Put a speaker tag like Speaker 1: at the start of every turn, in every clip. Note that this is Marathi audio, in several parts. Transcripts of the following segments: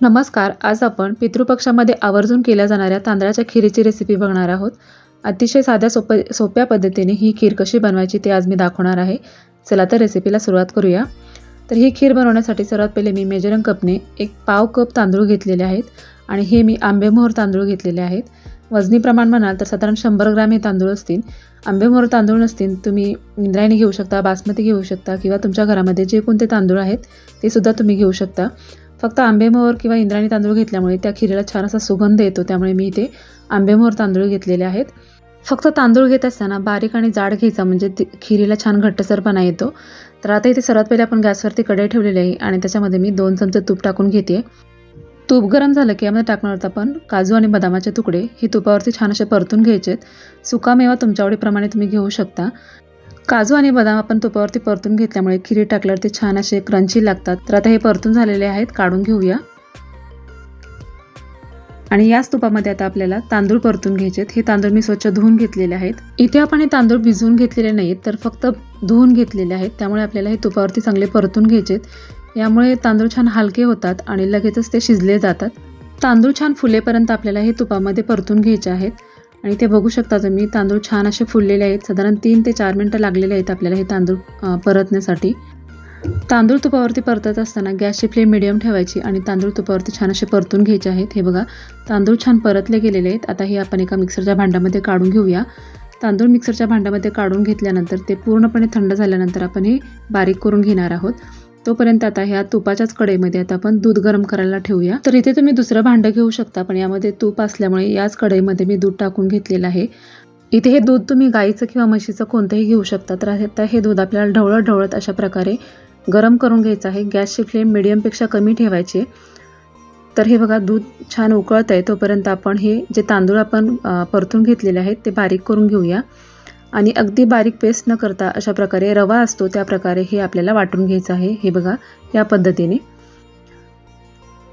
Speaker 1: नमस्कार. आज आपण पितृपक्षामध्ये आवर्जून केल्या जाणाऱ्या तांदळाच्या खीरीची रेसिपी बघणार आहोत. अतिशय सोप्या पद्धतीने ही खीर कशी बनवायची ते आज मी दाखवणार आहे. चला तर रेसिपीला सुरुवात करूया. तर ही खीर बनवण्यासाठी सर्वात पहिले मी मेजरिंग कपने एक पाव कप तांदूळ घेतलेले आहेत आणि हे मी आंबेमोहर तांदूळ घेतलेले आहेत. वजनी प्रमाण म्हणाल तर साधारण 100 ग्रॅम हे तांदूळ असतील. आंबेमोहर तांदूळ नसतील तुम्ही इंद्रायणी घेऊ शकता, बासमती घेऊ शकता किंवा तुमच्या घरामध्ये जे कोणते तांदूळ आहेत ते सुद्धा तुम्ही घेऊ शकता. फक्त आंबेमोहर किंवा इंद्रायणी तांदूळ घेतल्यामुळे त्या खीरीला छान असा सुगंध येतो, त्यामुळे मी इथे आंबेमोहर तांदूळ घेतलेले आहेत. फक्त तांदूळ घेत असताना बारीक आणि जाड घ्यायचा, म्हणजे खीरीला छान घट्टसरपणा येतो. तर आता इथे सर्वात पहिले आपण गॅसवरती कढई ठेवलेली आहे आणि त्याच्यामध्ये मी 2 चमचे तूप टाकून घेते. तूप गरम झालं की यामध्ये टाकणार आहोत आपण काजू आणि बदामाचे तुकडे. हे तुपावरती छान असे परतून घ्यायचेत. सुकामेवा तुमच्या आवडीप्रमाणे तुम्ही घेऊ शकता. काजू आणि बदाम आपण तुपावरती परतून घेतल्यामुळे खीरी टाकल्यावरती छान असे क्रंची लागतात. तर आता हे परतून झालेले आहेत, काढून घेऊया. आणि याच तुपामध्ये आता आपल्याला तांदूळ परतून घ्यायचेत. हे तांदूळ मी स्वच्छ धुवून घेतलेले आहेत. इथे आपण हे तांदूळ भिजवून घेतलेले नाहीत, तर फक्त धुवून घेतलेले आहेत. त्यामुळे आपल्याला हे तुपावरती चांगले परतून घ्यायचेत. यामुळे तांदूळ छान हलके होतात आणि लगेचच ते शिजले जातात. तांदूळ छान फुलेपर्यंत आपल्याला हे तुपामध्ये परतून घ्यायचे आहेत. आणि ते बघू शकता तुम्ही, तांदूळ छान असे फुललेले आहेत. साधारण 3 ते 4 मिनटं लागलेले आहेत आपल्याला हे तांदूळ परतण्यासाठी. तांदूळ तुपावरती परतत असताना गॅसची फ्लेम मिडियम ठेवायची आणि तांदूळ तुपावरती छान असे परतून घ्यायचे आहेत. हे बघा, तांदूळ छान परतले गेलेले आहेत. आता हे आपण एका मिक्सरच्या भांड्यामध्ये काढून घेऊया. तांदूळ मिक्सरच्या भांड्यामध्ये काढून घेतल्यानंतर ते पूर्णपणे थंड झाल्यानंतर आपण हे बारीक करून घेणार आहोत. तोपर्यंत आता ह्या तुपाच्याच कढईमध्ये आता आपण दूध गरम करायला ठेवूया. तर इथे तुम्ही दुसरं भांडं घेऊ शकता, पण यामध्ये तूप असल्यामुळे याच कढईमध्ये मी दूध टाकून घेतलेलं आहे. इथे हे दूध तुम्ही गाईचं किंवा म्हशीचं कोणतंही घेऊ शकता. तर आता हे दूध आपल्याला ढवळत अशा प्रकारे गरम करून घ्यायचं आहे. गॅसची फ्लेम मिडियमपेक्षा कमी ठेवायची. तर हे बघा, दूध छान उकळत आहे. तोपर्यंत आपण हे जे तांदूळ आपण परतून घेतलेले आहेत ते बारीक करून घेऊया. आणि अगदी बारीक पेस्ट न करता अशा प्रकारे रवा असतो त्या प्रकारे हे आपल्याला वाटून घ्यायचं आहे. हे बघा, या पद्धतीने.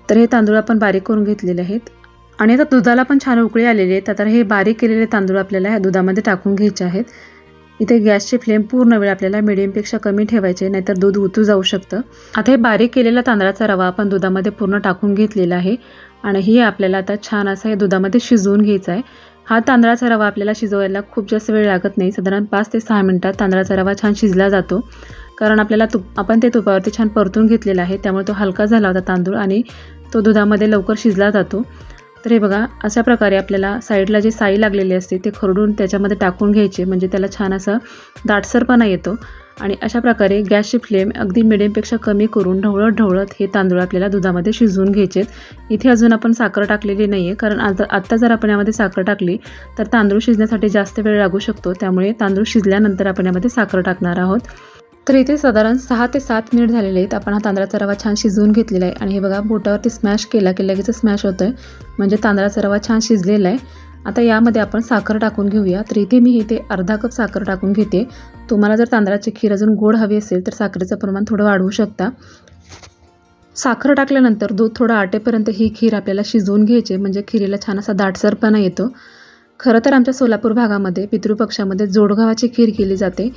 Speaker 1: तर हे तांदूळ आपण बारीक करून घेतलेले आहेत आणि आता दुधाला पण छान उकळी आलेली आहे. तर हे बारीक केलेले तांदूळ आपल्याला ह्या दुधामध्ये टाकून घ्यायचे आहेत. इथे गॅसची फ्लेम पूर्ण वेळ आपल्याला मिडियमपेक्षा कमी ठेवायचे, नाहीतर दूध उतू जाऊ शकतं. आता हे बारीक केलेला तांदळाचा रवा आपण दुधामध्ये पूर्ण टाकून घेतलेला आहे आणि हे आपल्याला आता छान असं हे दुधामध्ये शिजवून घ्यायचं आहे. हा तांदळाचा रवा आपल्याला शिजवायला खूप जास्त वेळ लागत नाही. साधारण 5 ते 6 मिनटात तांदळाचा रवा छान शिजला जातो, कारण आपल्याला आपण ते तुपावरती छान परतून घेतलेला आहे. त्यामुळे तो हलका झाला होता तांदूळ आणि तो दुधामध्ये लवकर शिजला जातो. तर हे बघा, अशा प्रकारे आपल्याला साईडला जे साई लागलेली असते ते खरडून त्याच्यामध्ये टाकून घ्यायचे, म्हणजे त्याला छान असा दाटसरपणा येतो. आणि अशा प्रकारे गॅसची फ्लेम अगदी मिडियमपेक्षा कमी करून ढवळत हे तांदूळ आपल्याला दुधामध्ये शिजवून घ्यायचेत. इथे अजून आपण साखर टाकलेली नाही आहे, कारण आत्ता जर आपण यामध्ये साखर टाकली तर तांदूळ शिजण्यासाठी जास्त वेळ लागू शकतो. त्यामुळे तांदूळ शिजल्यानंतर आपण यामध्ये साखर टाकणार आहोत. तर इथे साधारण 6 ते 7 मिनिट झालेले आहेत. आपण हा तांदळाचा रवा छान शिजवून घेतलेला आहे आणि हे बघा, बोटावरती स्मॅश केला की लगेच स्मॅश होतं आहे, म्हणजे तांदळाचा रवा छान शिजलेला आहे. आता यामध्ये आपण साखर टाकून घेऊया. तर इथे मी अर्धा कप साखर टाकून घेते. तुम्हाला जर तांदळाची खीर अजून गोड हवी असेल तर साखरेचं प्रमाण थोडं वाढवू शकता. साखर टाकल्यानंतर दूध थोडं आटेपर्यंत ही खीर आपल्याला शिजवून घ्यायची, म्हणजे खीरीला छान असा दाटसरपणा येतो. खरं तर आमच्या सोलापूर भागामध्ये पितृपक्षामध्ये जोडगव्हाची खीर केली जाते,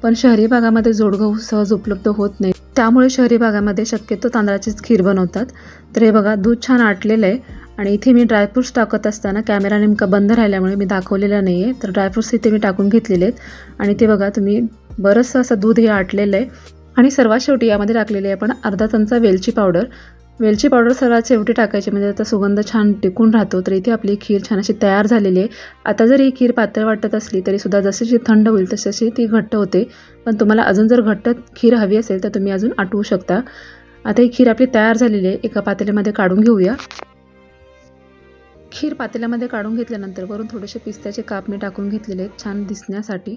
Speaker 1: पण शहरी भागामध्ये जोडगहू सहज उपलब्ध होत नाही. त्यामुळे शहरी भागामध्ये शक्यतो तांदळाचीच खीर बनवतात. तर हे बघा, दूध छान आटलेलं आहे आणि इथे मी ड्रायफ्रूट्स टाकत असताना कॅमेरा नेमका बंद राहिल्यामुळे मी दाखवलेला नाही आहे. तर ड्रायफ्रूट्स इथे मी टाकून घेतलेले आहेत आणि ते बघा तुम्ही, बरंचसं असं दूध हे आटलेलं आहे. आणि सर्वात शेवटी यामध्ये टाकलेले आहे आपण अर्धा चमचा वेलची पावडर. वेलची पावडर सर्वात शेवटी टाकायची, म्हणजे त्याचा सुगंध छान टिकून राहतो. तर इथे आपली खीर छान अशी तयार झालेली आहे. आता जर ही खीर पातळ वाटत असली तरीसुद्धा जशी थंड होईल तशी ती घट्ट होते. पण तुम्हाला अजून जर घट्ट खीर हवी असेल तर तुम्ही अजून आटवू शकता. आता ही खीर आपली तयार झालेली आहे. एका पातेल्यामध्ये काढून घेऊया. खीर पातेल्यामध्ये काढून घेतल्यानंतर वरून थोडेसे पिस्त्याचे काप मी टाकून घेतलेले आहेत छान दिसण्यासाठी.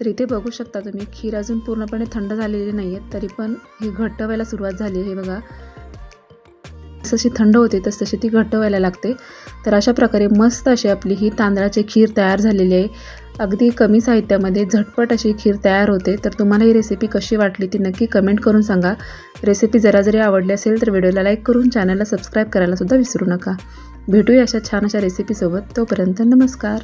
Speaker 1: तर इथे बघू शकता तुम्ही, खीर अजून पूर्णपणे थंड झालेली नाही आहे, तरी पण ही घट्ट व्हायला सुरुवात झाली आहे. हे बघा, जशी थंड होते तशी ती घट्ट व्हायला लागते. तर अशा प्रकारे मस्त अशी आपली ही तांदळाची खीर तयार झालेली आहे. अगदी कमी साहित्यामध्ये झटपट अशी खीर तयार होते. तर तुम्हाला ही रेसिपी कशी वाटली ती नक्की कमेंट करून सांगा. रेसिपी जरी आवडली असेल तर व्हिडिओला लाईक करून चॅनलला सबस्क्राईब करायला सुद्धा विसरू नका. भेटूया अशा छान अशा रेसिपीसोबत. तोपर्यंत नमस्कार.